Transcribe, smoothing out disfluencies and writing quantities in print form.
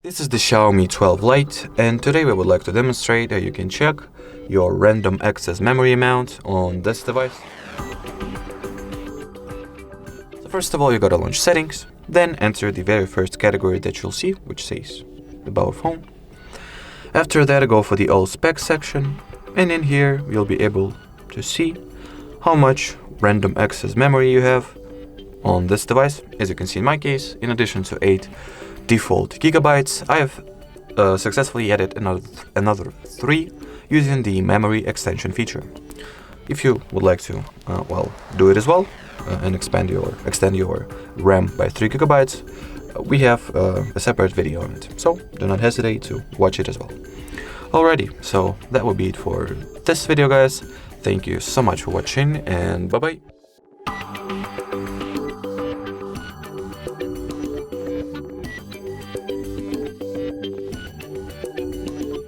This is the Xiaomi 12 Lite, and today we would like to demonstrate how you can check your random access memory amount on this device. So first of all, you gotta launch settings, then enter the very first category that you'll see, which says about phone. After that, go for the all specs section, and in here you'll be able to see how much random access memory you have on this device. As you can see in my case, in addition to 8 default gigabytes, I have successfully added another 3 using the memory extension feature. If you would like to, do it as well and extend your RAM by 3 gigabytes, we have a separate video on it, so do not hesitate to watch it as well. Alrighty, so that will be it for this video, guys. Thank you so much for watching, and bye bye.